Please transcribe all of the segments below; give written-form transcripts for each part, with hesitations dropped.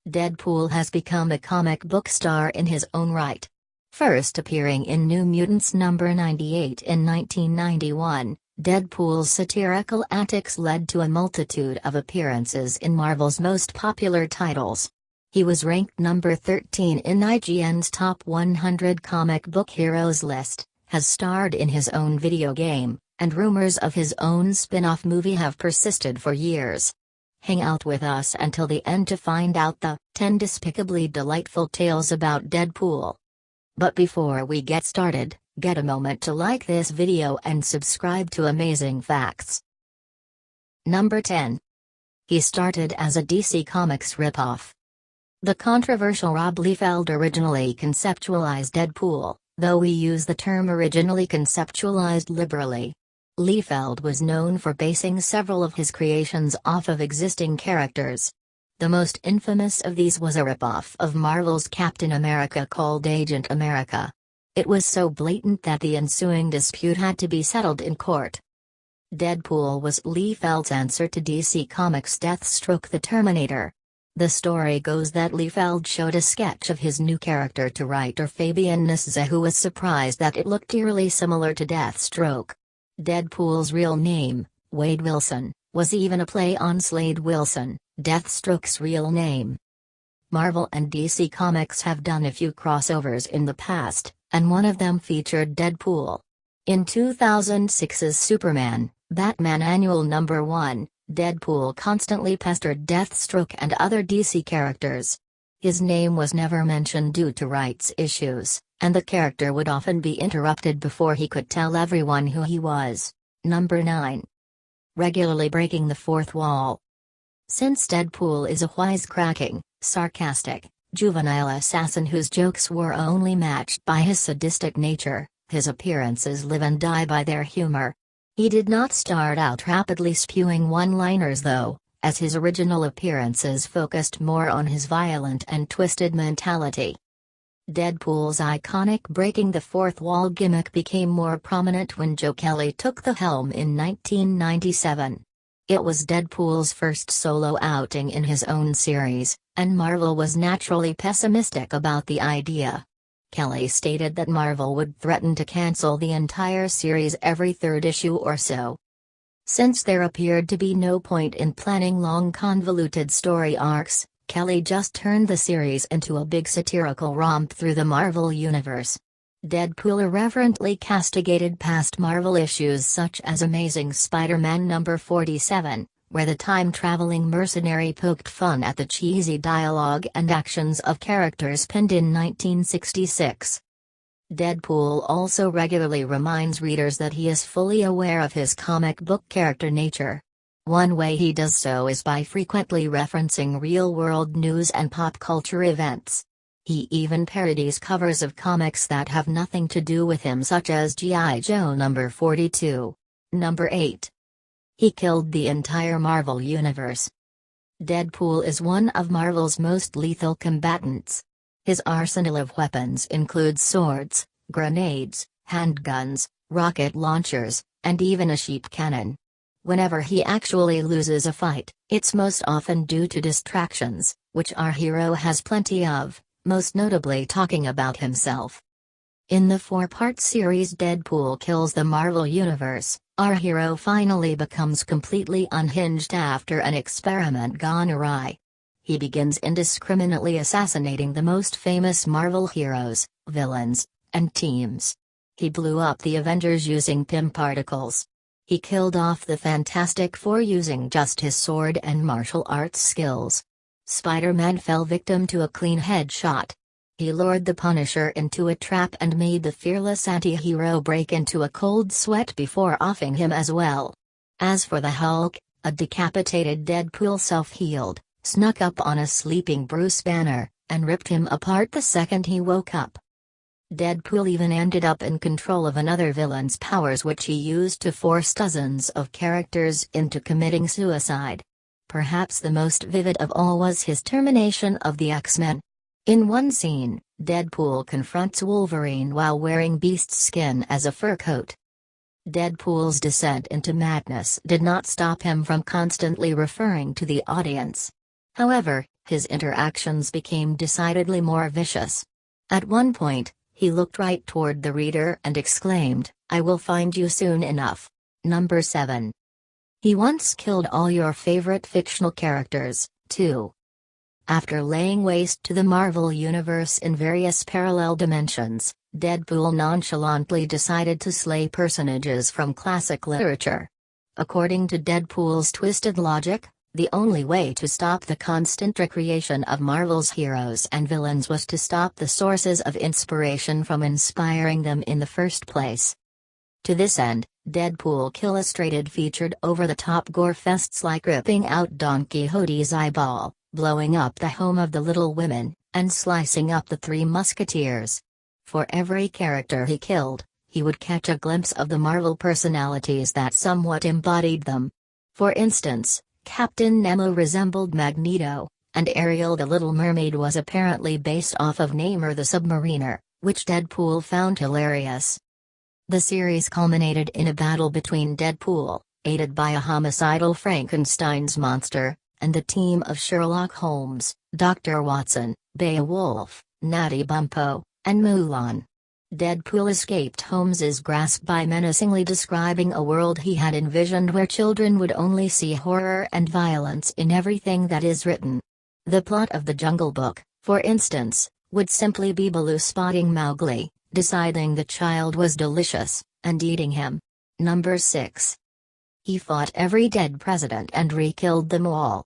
Deadpool has become a comic book star in his own right. First appearing in New Mutants number 98 in 1991, Deadpool's satirical antics led to a multitude of appearances in Marvel's most popular titles. He was ranked number 13 in IGN's Top 100 Comic Book Heroes list, has starred in his own video game, and rumors of his own spin-off movie have persisted for years. Hang out with us until the end to find out the 10 despicably delightful tales about Deadpool. But before we get started, get a moment to like this video and subscribe to Amazing Facts. Number 10. He started as a DC Comics ripoff. The controversial Rob Liefeld originally conceptualized Deadpool, though we use the term originally conceptualized liberally. Liefeld was known for basing several of his creations off of existing characters. The most infamous of these was a ripoff of Marvel's Captain America called Agent America. It was so blatant that the ensuing dispute had to be settled in court. Deadpool was Liefeld's answer to DC Comics' Deathstroke the Terminator. The story goes that Liefeld showed a sketch of his new character to writer Fabian Nicieza, who was surprised that it looked eerily similar to Deathstroke. Deadpool's real name, Wade Wilson, was even a play on Slade Wilson, Deathstroke's real name. Marvel and DC Comics have done a few crossovers in the past, and one of them featured Deadpool. In 2006's Superman, Batman Annual Number 1, Deadpool constantly pestered Deathstroke and other DC characters. His name was never mentioned due to rights issues, and the character would often be interrupted before he could tell everyone who he was. Number 9. Regularly breaking the fourth wall. Since Deadpool is a wisecracking, sarcastic, juvenile assassin whose jokes were only matched by his sadistic nature, his appearances live and die by their humor. He did not start out rapidly spewing one-liners though, as his original appearances focused more on his violent and twisted mentality. Deadpool's iconic breaking the fourth wall gimmick became more prominent when Joe Kelly took the helm in 1997. It was Deadpool's first solo outing in his own series, and Marvel was naturally pessimistic about the idea. Kelly stated that Marvel would threaten to cancel the entire series every third issue or so. Since there appeared to be no point in planning long convoluted story arcs, Kelly just turned the series into a big satirical romp through the Marvel universe. Deadpool irreverently castigated past Marvel issues such as Amazing Spider-Man number 47, where the time-traveling mercenary poked fun at the cheesy dialogue and actions of characters penned in 1966. Deadpool also regularly reminds readers that he is fully aware of his comic book character nature. One way he does so is by frequently referencing real-world news and pop culture events. He even parodies covers of comics that have nothing to do with him, such as G.I. Joe number 42. Number 8. He killed the entire Marvel universe. Deadpool is one of Marvel's most lethal combatants. His arsenal of weapons includes swords, grenades, handguns, rocket launchers, and even a sheep cannon. Whenever he actually loses a fight, it's most often due to distractions, which our hero has plenty of, most notably talking about himself. In the 4-part series Deadpool Kills the Marvel Universe, our hero finally becomes completely unhinged after an experiment gone awry. He begins indiscriminately assassinating the most famous Marvel heroes, villains, and teams. He blew up the Avengers using Pym particles. He killed off the Fantastic Four using just his sword and martial arts skills. Spider-Man fell victim to a clean headshot. He lured the Punisher into a trap and made the fearless anti-hero break into a cold sweat before offing him as well. As for the Hulk, a decapitated Deadpool self-healed, snuck up on a sleeping Bruce Banner, and ripped him apart the second he woke up. Deadpool even ended up in control of another villain's powers, which he used to force dozens of characters into committing suicide. Perhaps the most vivid of all was his termination of the X-Men. In one scene, Deadpool confronts Wolverine while wearing Beast's skin as a fur coat. Deadpool's descent into madness did not stop him from constantly referring to the audience. However, His interactions became decidedly more vicious. At one point, he looked right toward the reader and exclaimed, "I will find you soon enough." Number 7. He once killed all your favorite fictional characters, too. After laying waste to the Marvel Universe in various parallel dimensions, Deadpool nonchalantly decided to slay personages from classic literature. According to Deadpool's twisted logic, the only way to stop the constant recreation of Marvel's heroes and villains was to stop the sources of inspiration from inspiring them in the first place. To this end, Deadpool Illustrated featured over-the-top gore fests like ripping out Don Quixote's eyeball, blowing up the home of the Little Women, and slicing up the Three Musketeers. For every character he killed, he would catch a glimpse of the Marvel personalities that somewhat embodied them. For instance, Captain Nemo resembled Magneto, and Ariel the Little Mermaid was apparently based off of Namor the Submariner, which Deadpool found hilarious. The series culminated in a battle between Deadpool, aided by a homicidal Frankenstein's monster, and the team of Sherlock Holmes, Dr. Watson, Beowulf, Natty Bumppo, and Mulan. Deadpool escaped Holmes's grasp by menacingly describing a world he had envisioned where children would only see horror and violence in everything that is written. The plot of The Jungle Book, for instance, would simply be Baloo spotting Mowgli, deciding the child was delicious, and eating him. Number 6. He fought every dead president and re-killed them all.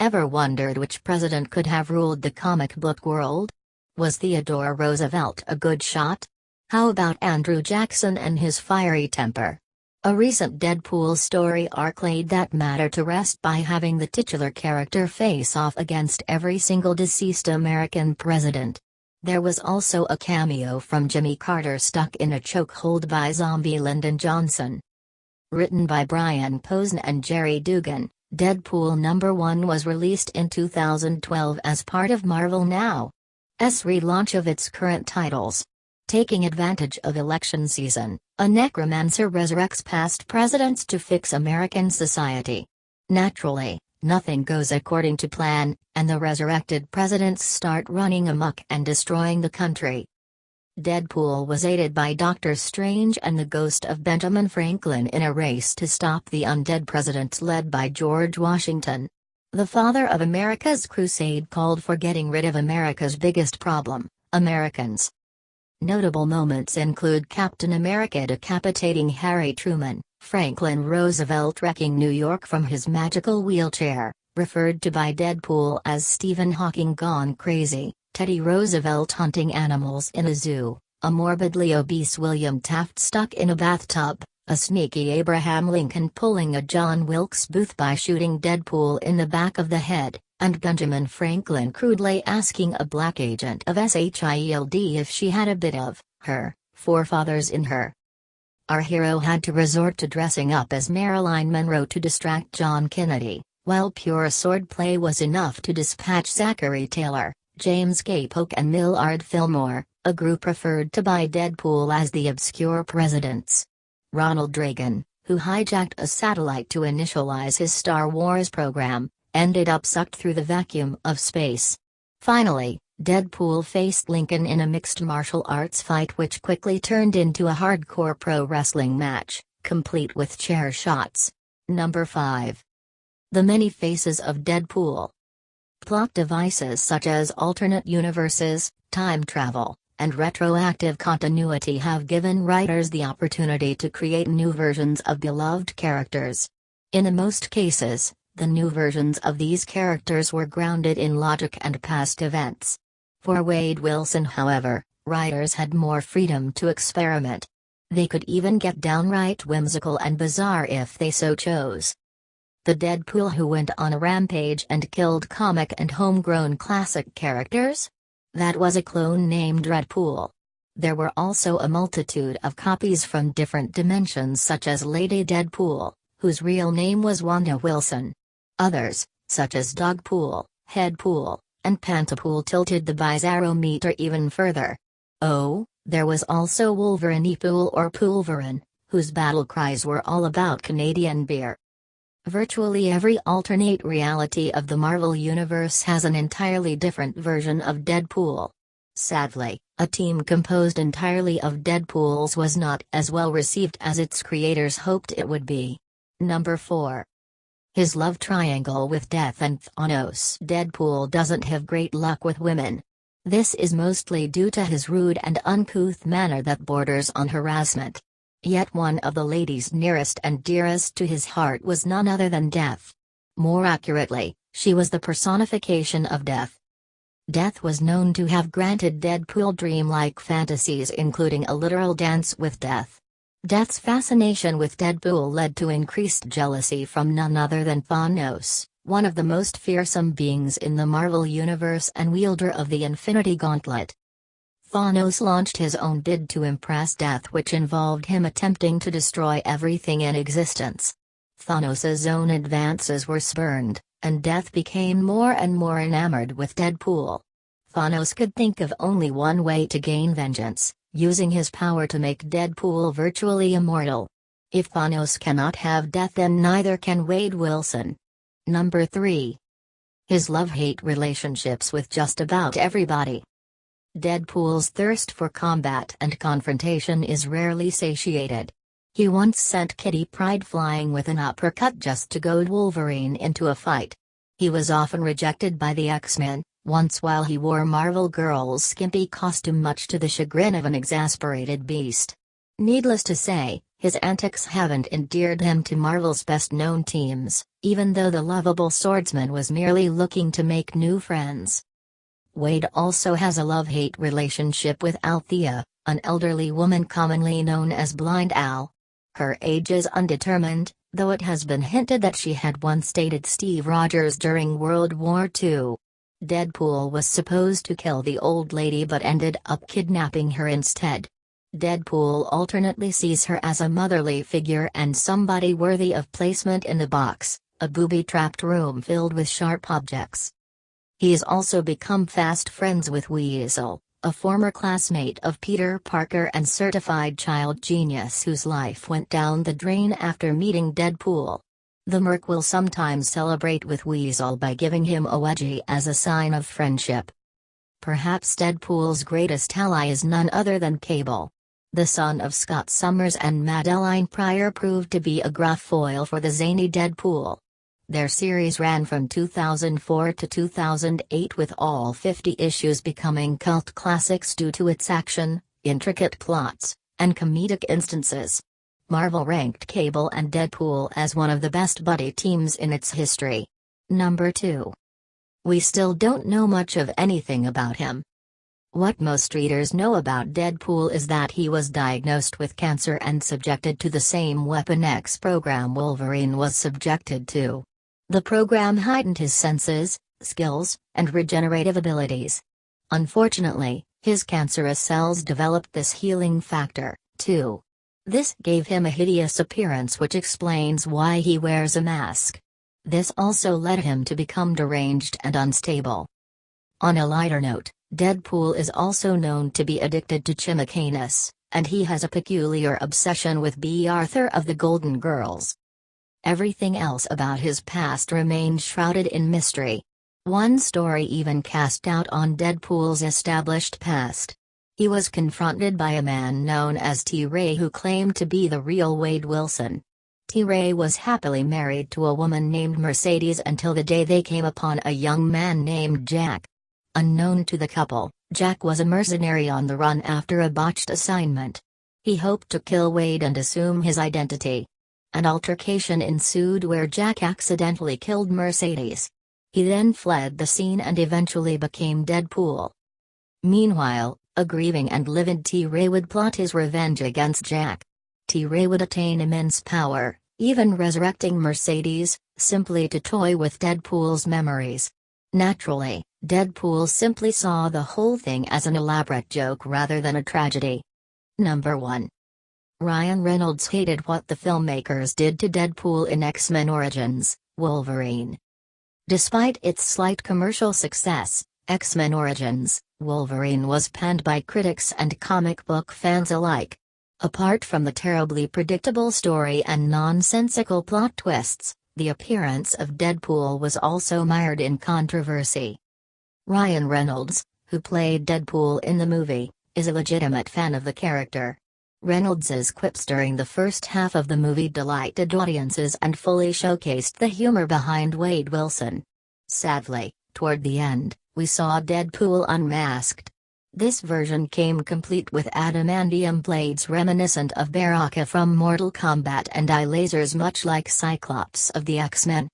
Ever wondered which president could have ruled the comic book world? Was Theodore Roosevelt a good shot? How about Andrew Jackson and his fiery temper? A recent Deadpool story arc laid that matter to rest by having the titular character face off against every single deceased American president. There was also a cameo from Jimmy Carter stuck in a chokehold by zombie Lyndon Johnson. Written by Brian Posehn and Jerry Dugan, Deadpool #1 was released in 2012 as part of Marvel Now's relaunch of its current titles. Taking advantage of election season, a necromancer resurrects past presidents to fix American society. Naturally, nothing goes according to plan, and the resurrected presidents start running amok and destroying the country. Deadpool was aided by Doctor Strange and the ghost of Benjamin Franklin in a race to stop the undead presidents led by George Washington. The father of America's crusade called for getting rid of America's biggest problem, Americans. Notable moments include Captain America decapitating Harry Truman, Franklin Roosevelt wrecking New York from his magical wheelchair, referred to by Deadpool as Stephen Hawking gone crazy, Teddy Roosevelt hunting animals in a zoo, a morbidly obese William Taft stuck in a bathtub, a sneaky Abraham Lincoln pulling a John Wilkes Booth by shooting Deadpool in the back of the head, and Benjamin Franklin crudely asking a black agent of SHIELD if she had a bit of her forefathers in her. Our hero had to resort to dressing up as Marilyn Monroe to distract John Kennedy, while pure swordplay was enough to dispatch Zachary Taylor, James K. Polk and Millard Fillmore, a group referred to by Deadpool as the Obscure Presidents. Ronald Reagan, who hijacked a satellite to initialize his Star Wars program, ended up sucked through the vacuum of space. Finally, Deadpool faced Lincoln in a mixed martial arts fight which quickly turned into a hardcore pro wrestling match, complete with chair shots. Number 5. The Many Faces of Deadpool. Plot devices such as alternate universes, time travel, and retroactive continuity have given writers the opportunity to create new versions of beloved characters. In most cases, the new versions of these characters were grounded in logic and past events. For Wade Wilson, however, writers had more freedom to experiment. They could even get downright whimsical and bizarre if they so chose. The Deadpool who went on a rampage and killed comic and homegrown classic characters? That was a clone named Redpool. There were also a multitude of copies from different dimensions such as Lady Deadpool, whose real name was Wanda Wilson. Others, such as Dogpool, Headpool, and Pantapool tilted the bizarrometer even further. Oh, there was also Wolverine Pool or Poolverin, whose battle cries were all about Canadian beer. Virtually every alternate reality of the Marvel Universe has an entirely different version of Deadpool. Sadly, a team composed entirely of Deadpools was not as well received as its creators hoped it would be. Number 4. His love triangle with Death and Thanos. Deadpool doesn't have great luck with women. This is mostly due to his rude and uncouth manner that borders on harassment. Yet one of the ladies nearest and dearest to his heart was none other than Death. More accurately, she was the personification of Death. Death was known to have granted Deadpool dreamlike fantasies, including a literal dance with Death. Death's fascination with Deadpool led to increased jealousy from none other than Thanos, one of the most fearsome beings in the Marvel Universe and wielder of the Infinity Gauntlet. Thanos launched his own bid to impress Death, which involved him attempting to destroy everything in existence. Thanos' own advances were spurned, and Death became more and more enamored with Deadpool. Thanos could think of only one way to gain vengeance, using his power to make Deadpool virtually immortal. If Thanos cannot have Death, then neither can Wade Wilson. Number 3. His love-hate relationships with just about everybody. Deadpool's thirst for combat and confrontation is rarely satiated. He once sent Kitty Pryde flying with an uppercut just to goad Wolverine into a fight. He was often rejected by the X-Men, once while he wore Marvel Girl's skimpy costume, much to the chagrin of an exasperated Beast. Needless to say, his antics haven't endeared him to Marvel's best-known teams, even though the lovable swordsman was merely looking to make new friends. Wade also has a love-hate relationship with Althea, an elderly woman commonly known as Blind Al. Her age is undetermined, though it has been hinted that she had once dated Steve Rogers during World War II. Deadpool was supposed to kill the old lady but ended up kidnapping her instead. Deadpool alternately sees her as a motherly figure and somebody worthy of placement in the box, a booby-trapped room filled with sharp objects. He has also become fast friends with Weasel, a former classmate of Peter Parker and certified child genius whose life went down the drain after meeting Deadpool. The Merc will sometimes celebrate with Weasel by giving him a wedgie as a sign of friendship. Perhaps Deadpool's greatest ally is none other than Cable. The son of Scott Summers and Madeline Pryor proved to be a gruff foil for the zany Deadpool. Their series ran from 2004 to 2008, with all 50 issues becoming cult classics due to its action, intricate plots, and comedic instances. Marvel ranked Cable and Deadpool as one of the best buddy teams in its history. Number 2. We still don't know much of anything about him. What most readers know about Deadpool is that he was diagnosed with cancer and subjected to the same Weapon X program Wolverine was subjected to. The program heightened his senses, skills, and regenerative abilities. Unfortunately, his cancerous cells developed this healing factor, too. This gave him a hideous appearance, which explains why he wears a mask. This also led him to become deranged and unstable. On a lighter note, Deadpool is also known to be addicted to chimicanus, and he has a peculiar obsession with Bea Arthur of the Golden Girls. Everything else about his past remains shrouded in mystery. One story even cast doubt on Deadpool's established past. He was confronted by a man known as T-Ray, who claimed to be the real Wade Wilson. T-Ray was happily married to a woman named Mercedes until the day they came upon a young man named Jack. Unknown to the couple, Jack was a mercenary on the run after a botched assignment. He hoped to kill Wade and assume his identity. An altercation ensued where Jack accidentally killed Mercedes. He then fled the scene and eventually became Deadpool. Meanwhile, a grieving and livid T-Ray would plot his revenge against Jack. T-Ray would attain immense power, even resurrecting Mercedes, simply to toy with Deadpool's memories. Naturally, Deadpool simply saw the whole thing as an elaborate joke rather than a tragedy. Number 1. Ryan Reynolds hated what the filmmakers did to Deadpool in X-Men Origins, Wolverine. Despite its slight commercial success, X-Men Origins, Wolverine was panned by critics and comic book fans alike. Apart from the terribly predictable story and nonsensical plot twists, The appearance of Deadpool was also mired in controversy. Ryan Reynolds, who played Deadpool in the movie, is a legitimate fan of the character. Reynolds's quips during the first half of the movie delighted audiences and fully showcased the humor behind Wade Wilson. Sadly, toward the end, we saw Deadpool unmasked. This version came complete with adamantium blades reminiscent of Baraka from Mortal Kombat and eye lasers much like Cyclops of the X-Men.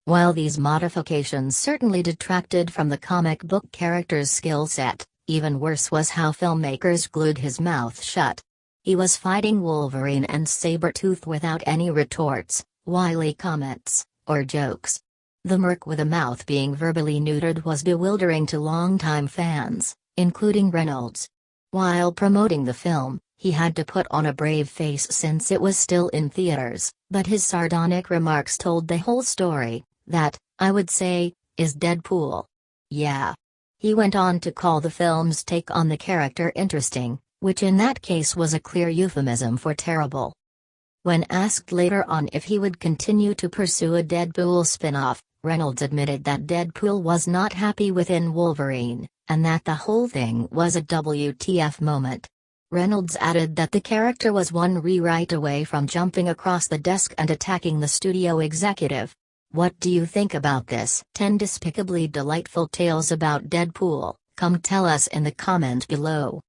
While these modifications certainly detracted from the comic book character's skill set, even worse was how filmmakers glued his mouth shut. He was fighting Wolverine and Sabretooth without any retorts, wily comments, or jokes. The Merc with a mouth being verbally neutered was bewildering to longtime fans, including Reynolds. While promoting the film, he had to put on a brave face since it was still in theaters, but his sardonic remarks told the whole story. That, I would say, is Deadpool. Yeah. He went on to call the film's take on the character interesting, which in that case was a clear euphemism for terrible. When asked later on if he would continue to pursue a Deadpool spin-off, Reynolds admitted that Deadpool was not happy within Wolverine, and that the whole thing was a WTF moment. Reynolds added that the character was one rewrite away from jumping across the desk and attacking the studio executive. What do you think about this? 10 despicably delightful tales about Deadpool. Come tell us in the comment below.